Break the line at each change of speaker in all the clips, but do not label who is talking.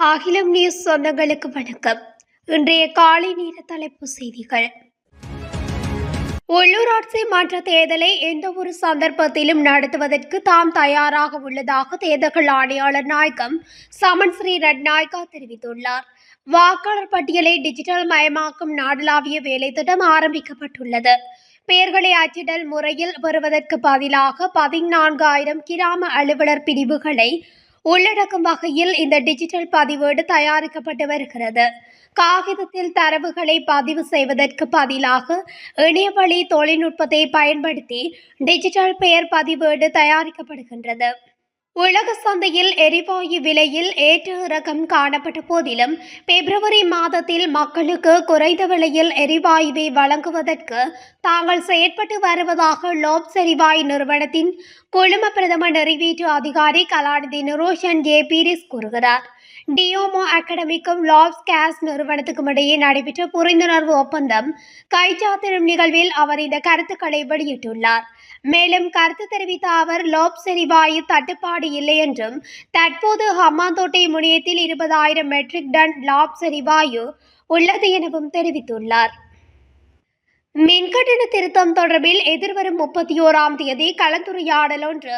அகிலம் நியூஸ் சொந்தங்களுக்கு வணக்கம். இன்றைய காலை நேர தலைப்பு செய்திகள். உள்ளூராட்சி மன்ற தேர்தலை எந்த ஒரு சந்தர்ப்பத்திலும் நடத்துவதற்கு தாம் தயாராக உள்ளதாக தேர்தல் ஆணையாளர் நாயகம் சமன் ஸ்ரீ ரட்நாயக்கா தெரிவித்துள்ளார். வாக்காளர் பட்டியலை டிஜிட்டல் மயமாக்கும் நாடளாவிய வேலை திட்டம் ஆரம்பிக்கப்பட்டுள்ளது. பெயர்களை அச்சிடல் முறையில் பெறுவதற்கு பதிலாக 14,000 கிராம அலுவலர் பிரிவுகளை உள்ளடக்கும் வகையில் இந்த டிஜிட்டல் பதிவேடு தயாரிக்கப்பட்டு வருகிறது. காகிதத்தில் தரவுகளை பதிவு செய்வதற்கு பதிலாக இணையவழி தொழில்நுட்பத்தை பயன்படுத்தி டிஜிட்டல் பெயர் பதிவேடு தயாரிக்கப்படுகின்றது. உலக சந்தையில் எரிவாயு விலையில் ஏற்ற இறக்கம் காணப்பட்ட போதிலும் பிப்ரவரி மாதத்தில் மக்களுக்கு குறைந்த விலையில் எரிவாயுவை வழங்குவதற்கு தாங்கள் செயற்பட்டு வருவதாக லோப்ஸ் எரிவாயு நிறுவனத்தின் குழும பிரதம நிறைவேற்று அதிகாரி கலாநிதி நிரோஷன் ஜே பீரிஸ் கூறுகிறார். டியோமோ அகாடமிக்கும் லாப்ஸ் கேஸ் நிறுவனத்துக்கும் இடையே நடைபெற்ற புரிந்துணர்வு ஒப்பந்தம் கைச்சாத்திடும் நிகழ்வில் அவர் இந்த கருத்துக்களை வெளியிட்டுள்ளார். மேலும் கருத்து தெரிவித்த அவர் லோப்ஸ் எரிவாயு தட்டுப்பாடு இல்லை என்றும் தற்போது ஹம்மாந்தோட்டை முனையத்தில் 20,000 மெட்ரிக் டன் லாப்ஸ் எரிவாயு உள்ளது எனவும் தெரிவித்துள்ளார். மின்கட்டண திருத்தம் தொடர்பில் எதிர்வரும் 31ஆம் தேதி கலந்துரையாடல் ஒன்று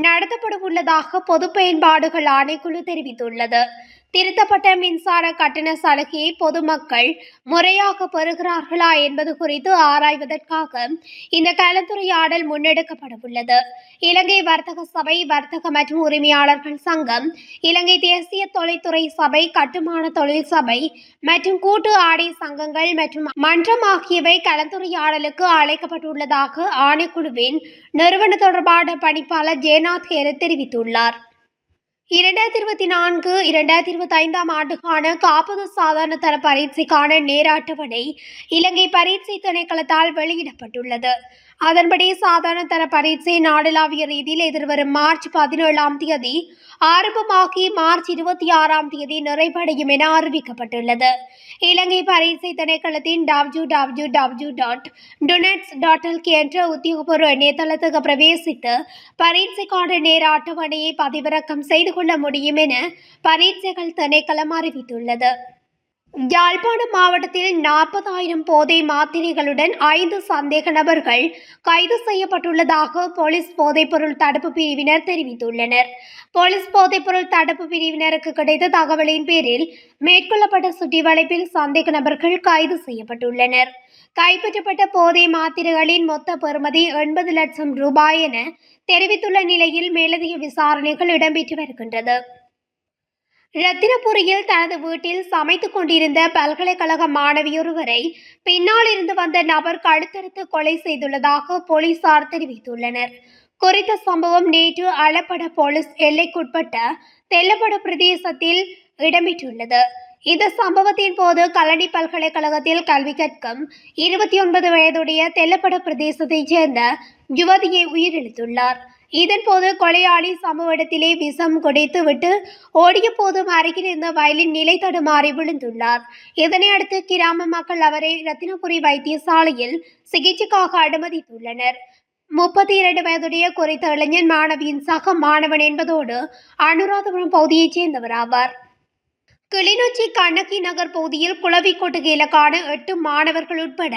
நடத்தப்பட உள்ளதாக பொது பயன்பாடுகள் ஆணைக்குழு தெரிவித்துள்ளது. திருத்தப்பட்ட மின்சார கட்டண சலுகையை பொதுமக்கள் முறையாக பெறுகிறார்களா என்பது குறித்து ஆராய்வதற்காக இந்த கலந்துரையாடல் முன்னெடுக்கப்பட உள்ளது. இலங்கை வர்த்தக சபை, வர்த்தக மற்றும் உரிமையாளர்கள் சங்கம், இலங்கை தேசிய தொழில்துறை சபை, கட்டுமான தொழில் சபை மற்றும் கூட்டு ஆடை சங்கங்கள் மற்றும் மன்றம் ஆகியவை கலந்துரையாடலுக்கு அழைக்கப்பட்டுள்ளதாக ஆணைக்குழுவின் நிறுவன தொடர்பான பணிப்பாளர் ஜேநாத் ஹேரத் தெரிவித்துள்ளார். 2024-2025 ஆண்டுக்கான காப்பது சாதாரண தர பரீட்சைக்கான நேர அட்டவணை இலங்கை பரீட்சை திணைக்களத்தால் வெளியிடப்பட்டுள்ளது. அதன்படி சாதாரண தர பரீட்சை நாடளாவிய ரீதியில் எதிர்வரும் மார்ச் 17ஆம் தேதி ஆரம்பமாகி மார்ச் 26ஆம் தேதி நிறைவடையும் என அறிவிக்கப்பட்டுள்ளது. இலங்கை பரீட்சை திணைக்களத்தின் www.dunets.lk என்ற உத்தியோகபூர்வ இணையதளத்துக்கு பிரவேசித்து பரீட்சைக்கான நேர அட்டவணையை பதிவிறக்கம் செய்து கொள்ள முடியும் என பரீட்சைகள் திணைக்களம் அறிவித்துள்ளது. யாழ்ப்பாணம் மாவட்டத்தில் 40,000 போதை மாத்திரைகளுடன் 5 சந்தேக நபர்கள் கைது செய்யப்பட்டுள்ளதாக போலீஸ் போதைப்பொருள் தடுப்பு பிரிவினர் தெரிவித்துள்ளனர். போலீஸ் போதைப்பொருள் தடுப்பு பிரிவினருக்கு கிடைத்த தகவலின் பேரில் மேற்கொள்ளப்பட்ட சுற்றிவளைப்பில் சந்தேக நபர்கள் கைது செய்யப்பட்டுள்ளனர். கைப்பற்றப்பட்ட போதை மாத்திரைகளின் மொத்த பெறுமதி 80 லட்சம் ரூபாய் என தெரிவித்துள்ள நிலையில் மேலதிக விசாரணைகள் இடம்பெற்று வருகின்றது. ரத்தினபுரியில் தனது வீட்டில் சமைத்துக் கொண்டிருந்த பல்கலைக்கழக மாணவியொருவரை பின்னால் இருந்து வந்த நபர் கழுத்தறுத்து கொலை செய்துள்ளதாக போலீசார் தெரிவித்துள்ளனர். குறித்த சம்பவம் நேற்று அளப்பட போலீஸ் எல்லைக்குட்பட்ட தெல்லப்பட பிரதேசத்தில் இடம்பெற்றுள்ளது. இந்த சம்பவத்தின் போது கல்லடி பல்கலைக்கழகத்தில் கல்வி கற்கும் 29 வயதுடைய தெல்லப்பட பிரதேசத்தைச் சேர்ந்த யுவதியை உயிரிழந்துள்ளார். இதன்போது கொலையாளி சம்பவ இடத்திலே விஷம் குடைத்து விட்டு ஓடிய போதும் அருகில் இருந்த வயலின் நிலை தடுமாறி விழுந்துள்ளார். இதனையடுத்து கிராம மக்கள் அவரை ரத்தினபுரி வைத்தியசாலையில் சிகிச்சைக்காக அனுமதித்துள்ளனர். 32 வயதுடைய குறித்த இளைஞன் மாணவியின் சக மாணவன் என்பதோடு அனுராதபுரம் பகுதியைச் சேர்ந்தவர் ஆவார். கிளிநொச்சி கண்ணகி நகர் பகுதியில் குளவிக்கொட்டுகையிலுக்கான 8 மாணவர்கள் உட்பட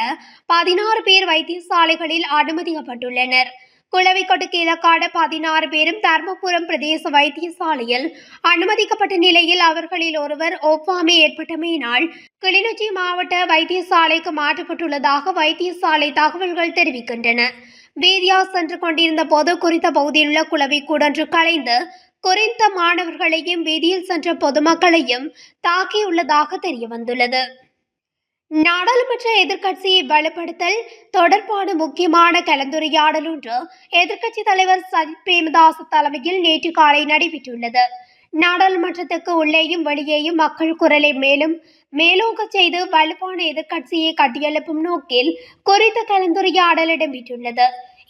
16 பேர் வைத்தியசாலைகளில் அனுமதிக்கப்பட்டுள்ளனர். குளவிக்கொட்டுகையிலுக்கான 16 பேரும் தர்மபுரம் பிரதேச வைத்தியசாலையில் அனுமதிக்கப்பட்ட நிலையில் அவர்களில் ஒருவர் ஒவ்வாமை ஏற்பட்டமையினால் கிளிநொச்சி மாவட்ட வைத்தியசாலைக்கு மாற்றப்பட்டுள்ளதாக வைத்தியசாலை தகவல்கள் தெரிவிக்கின்றன. வீதியா சென்று கொண்டிருந்த போது குறித்த பகுதியில் உள்ள குளவிக்கூடொன்று கலைந்து குறித்த மாணவர்களையும் வீதியில் சென்ற பொதுமக்களையும் தாக்கியுள்ளதாக தெரியவந்துள்ளது. நாடாளுமன்ற எதிர்க்கட்சியை வலுப்படுத்தல் தொடர்பான முக்கியமான கலந்துரையாடல் ஒன்று எதிர்க்கட்சித் தலைவர் சஜித் பிரேமதாச தலைமையில் நேற்று காலை நடைபெற்றுள்ளது. நாடாளுமன்றத்துக்கு உள்ளேயும் வெளியேயும் மக்கள் குரலை மேலும் மேலோங்க செய்து வலுவான எதிர்க்கட்சியை கட்டியெழுப்பும் நோக்கில் குறித்த கலந்துரையாடல் இடம்பெற்றுள்ளது.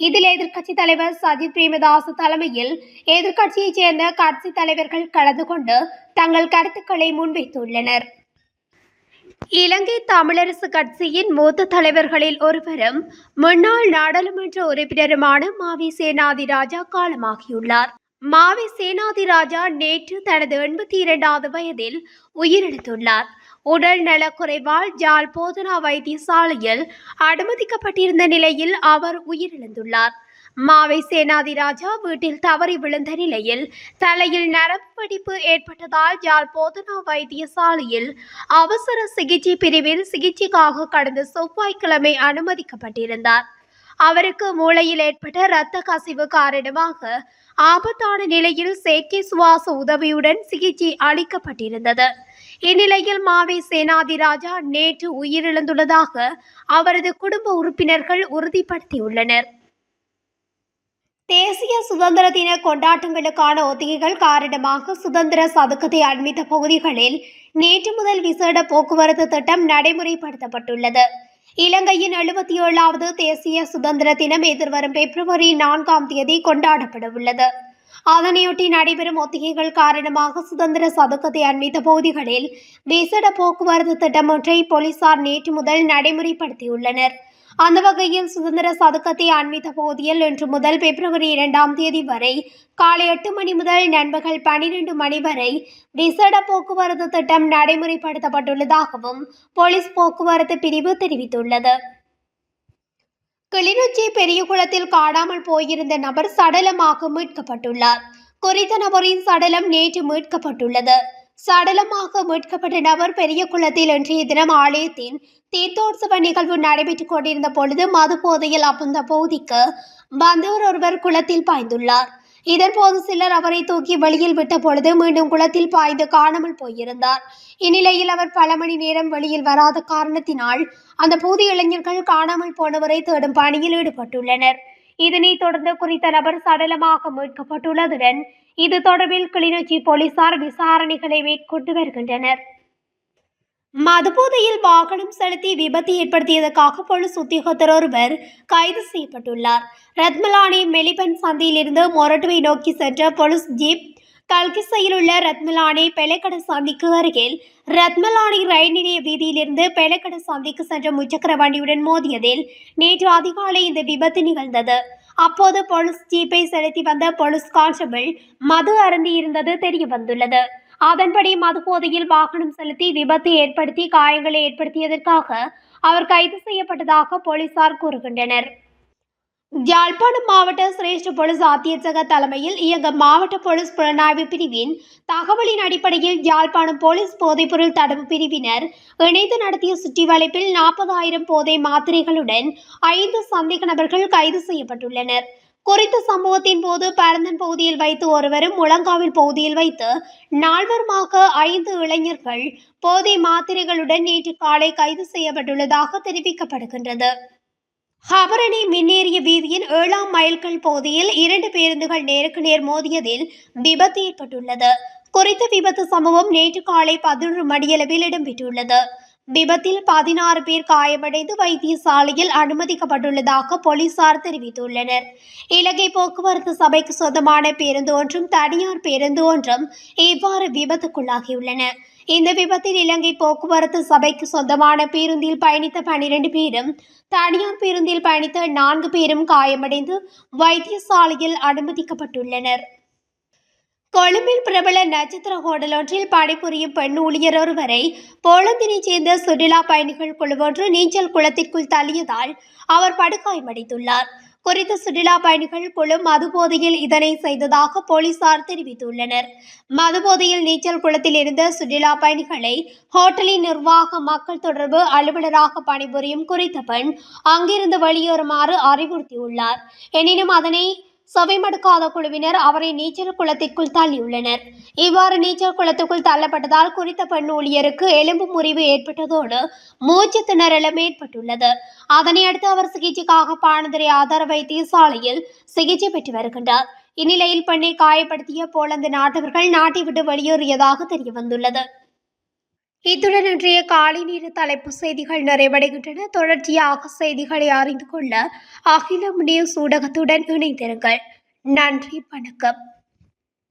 இதில் எதிர்க்கட்சித் தலைவர் சஜித் பிரேமதாச தலைமையில் எதிர்க்கட்சியைச் சேர்ந்த கட்சி தலைவர்கள் கலந்து கொண்டு தங்கள் கருத்துக்களை முன்வைத்துள்ளனர். இலங்கை தமிழரசு கட்சியின் மூத்த தலைவர்களில் ஒருவரும் முன்னாள் நாடாளுமன்ற உறுப்பினருமான மாவி சேனாதிராஜா காலமாகியுள்ளார். மாவை சேனாதிராஜா நேற்று தனது 82வது வயதில் உயிரிழந்துள்ளார். உடல் நலக்குறைவால் ஜாழ் போதனா வைத்தியசாலையில் அனுமதிக்கப்பட்டிருந்த நிலையில் அவர் உயிரிழந்துள்ளார். மாவை சேனாதிராஜா வீட்டில் தவறி விழுந்த நிலையில் தலையில் நரம்பு வெடிப்பு ஏற்பட்டதால் ஜாழ் போதனா வைத்தியசாலையில் அவசர சிகிச்சை பிரிவில் சிகிச்சைக்காக கடந்த செவ்வாய்க்கிழமை அனுமதிக்கப்பட்டிருந்தார். அவருக்கு மூளையில் ஏற்பட்ட இரத்த கசிவு காரணமாக ஆபத்தான நிலையில் செயற்கை சுவாச உதவியுடன் சிகிச்சை அளிக்கப்பட்டிருந்தது. இந்நிலையில் மாவை சேனாதிராஜா நேற்று உயிரிழந்துள்ளதாக அவரது குடும்ப உறுப்பினர்கள் உறுதிப்படுத்தியுள்ளனர். தேசிய சுதந்திர தின கொண்டாட்டங்களுக்கான ஒத்திகைகள் காரணமாக சுதந்திர சதுக்கத்தை அண்மித்த பகுதிகளில் நேற்று முதல் விசேட போக்குவரத்து திட்டம் நடைமுறைப்படுத்தப்பட்டுள்ளது. இலங்கையின் 77வது தேசிய சுதந்திர தினம் எதிர்வரும் பிப்ரவரி 4ஆம் தேதி கொண்டாடப்பட உள்ளது. அதனையொட்டி நடைபெறும் ஒத்திகைகள் காரணமாக சுதந்திர சதுக்கத்தை அண்மித்த பகுதிகளில் விசேட போக்குவரத்து திட்டம் ஒன்றை போலீசார் நேற்று முதல் நடைமுறைப்படுத்தியுள்ளனர். அந்த வகையில் சுதந்திர சதுக்கத்தை அண்மித்த பகுதியில் இன்று முதல் பிப்ரவரி 2ஆம் தேதி வரை காலை 8 மணி முதல் நண்பகல் 12 மணி வரை விசேட போக்குவரத்து திட்டம் நடைமுறைப்படுத்தப்பட்டுள்ளதாகவும் போலீஸ் போக்குவரத்து பிரிவு தெரிவித்துள்ளது. கிளிநொச்சி பெரியகுளத்தில் காணாமல் போயிருந்த நபர் சடலமாக மீட்கப்பட்டுள்ளார். குறித்த நபரின் சடலம் நேற்று மீட்கப்பட்டுள்ளது. சடலமாக மீட்கப்பட்ட நபர் பெரியகுளத்தில் இன்றைய தினம் ஆலயத்தின் தீர்த்தோற்சவ நிகழ்வு நடைபெற்றுக் கொண்டிருந்த பொழுது மது போதையில் அந்த பகுதிக்கு வந்தவர் ஒருவர் குளத்தில் பாய்ந்துள்ளார். இதன்போது சிலர் அவரை தூக்கி வெளியில் விட்ட பொழுது மீண்டும் குளத்தில் பாய்ந்து காணாமல் போயிருந்தார். இந்நிலையில் அவர் பல மணி நேரம் வெளியில் வராத காரணத்தினால் அந்த பகுதி இளைஞர்கள் காணாமல் போனவரை தேடும் பணியில் ஈடுபட்டுள்ளனர். இதனைத் தொடர்ந்து குறித்த நபர் சடலமாக மீட்கப்பட்டுள்ளதுடன் இது தொடர்பில் கிளிநொச்சி போலீசார் விசாரணைகளை மேற்கொண்டு வருகின்றனர். மதுபோதையில் வாகனம் செலுத்தி விபத்து ஏற்படுத்தியதற்காக போலீஸ் உத்தியோகத்தர் ஒருவர் கைது செய்யப்பட்டுள்ளார். ரத்மலானி மெலிபன் சந்தியிலிருந்து மொரட்டுவை நோக்கி சென்ற போலீஸ் ஜீப் கல்கிசையில் உள்ள ரத்மலானி பெலக்கட சந்திக்கு அருகில் ரத்மலானி ரயில் நிலைய வீதியிலிருந்து பெலக்கட சந்திக்கு சென்ற முச்சக்கர வண்டியுடன் மோதியதில் நேற்று அதிகாலை இந்த விபத்து நிகழ்ந்தது. அப்போது போலீஸ் ஜீப்பை செலுத்தி வந்த போலீஸ் கான்ஸ்டபிள் மது அருந்தி இருந்தது தெரிய வந்துள்ளது. அதன்படி மது போதையில் வாகனம் செலுத்தி விபத்து ஏற்படுத்தி காயங்களை ஏற்படுத்தியதற்காக அவர் கைது செய்யப்பட்டதாக போலீசார் கூறுகின்றனர். யாழ்ப்பாணம் மாவட்ட சிரேஷ்ட போலீஸ் அத்தியட்சக தலைமையில் இயங்கும் மாவட்ட போலீஸ் புலனாய்வு பிரிவின் தகவலின் அடிப்படையில் யாழ்ப்பாணம் போலீஸ் போதைப்பொருள் தடுப்பு பிரிவினர் இணைந்து நடத்திய சுற்றி வளைப்பில் 40,000 போதை மாத்திரைகளுடன் 5 சந்தேக நபர்கள் கைது செய்யப்பட்டுள்ளனர். குறித்த சம்பவத்தின் போது பரந்தன் பகுதியில் வைத்து ஒருவரும் முழங்காவில் பகுதியில் வைத்து 4வருமாக 5 இளைஞர்கள் போதை மாத்திரைகளுடன் நேற்று காலை கைது செய்யப்பட்டுள்ளதாக தெரிவிக்கப்படுகின்றது. ஹபரணி மின்னேறிய வீதியின் 7ஆம் மைல்கல் பகுதியில் 2 பேருந்துகள் நேருக்கு நேர் மோதியதில் விபத்து ஏற்பட்டுள்ளது. குறித்த விபத்து சம்பவம் நேற்று காலை 11 மணியளவில் இடம்பெற்றுள்ளது. விபத்தில் 16 பேர் காயமடைந்து வைத்தியசாலையில் அனுமதிக்கப்பட்டுள்ளதாக போலீசார் தெரிவித்துள்ளனர். இலங்கை போக்குவரத்து சபைக்கு சொந்தமான பேருந்து ஒன்றும் தனியார் பேருந்து ஒன்றும் இவ்வாறு விபத்துக்குள்ளாகியுள்ளன. இந்த விபத்தில் இலங்கை போக்குவரத்து சபைக்கு சொந்தமான பேருந்தில் பயணித்த 12 பேரும் தனியார் பேருந்தில் பயணித்த 4 பேரும் காயமடைந்து வைத்தியசாலையில் அனுமதிக்கப்பட்டுள்ளனர். கொழும்பில் பிரபல நட்சத்திர ஹோட்டல் ஒன்றில் பணிபுரியும் பெண் ஊழியர் ஒருவரை போலந்தினைச் சேர்ந்த சுற்றுலா பயணிகள் குழு ஒன்று நீச்சல் குளத்திற்குள் தள்ளியதால் அவர் படுகாயமடைந்துள்ளார். குறித்த சுற்றுலா பயணிகள் குழு மதுபோதையில் இதனை செய்ததாக போலீசார் தெரிவித்துள்ளனர். மதுபோதையில் நீச்சல் குளத்தில் இருந்த சுற்றுலா பயணிகளை ஹோட்டலின் நிர்வாக மக்கள் தொடர்பு அலுவலராக பணிபுரியும் குறித்த பெண் அங்கிருந்து வெளியேறுமாறு அறிவுறுத்தியுள்ளார். எனினும் அதனை செவிமடுக்காத குழுவினர் அவரை நீச்சல் குளத்திற்குள் தள்ளியுள்ளனர். இவ்வாறு நீச்சல் குளத்துக்குள் தள்ளப்பட்டதால் குறித்த பெண் ஊழியருக்கு எலும்பு முறிவு ஏற்பட்டதோடு மூச்சு திணறலும் ஏற்பட்டுள்ளது. அதனையடுத்து அவர் சிகிச்சைக்காக பாணதுரை ஆதார வைத்தியசாலையில் சிகிச்சை பெற்று வருகின்றார். இந்நிலையில் பெண்ணை காயப்படுத்திய போலந்து நாட்டவர்கள் நாட்டை விட்டு வெளியேறியதாக தெரியவந்துள்ளது. இத்துடன் இன்றைய காலை நேர தலைப்பு செய்திகள் நிறைவடைகின்றன. தொடர்ச்சியாக செய்திகளை அறிந்து கொள்ள அகிலம் நியூஸ் ஊடகத்துடன் இணைந்திருங்கள். நன்றி, வணக்கம்.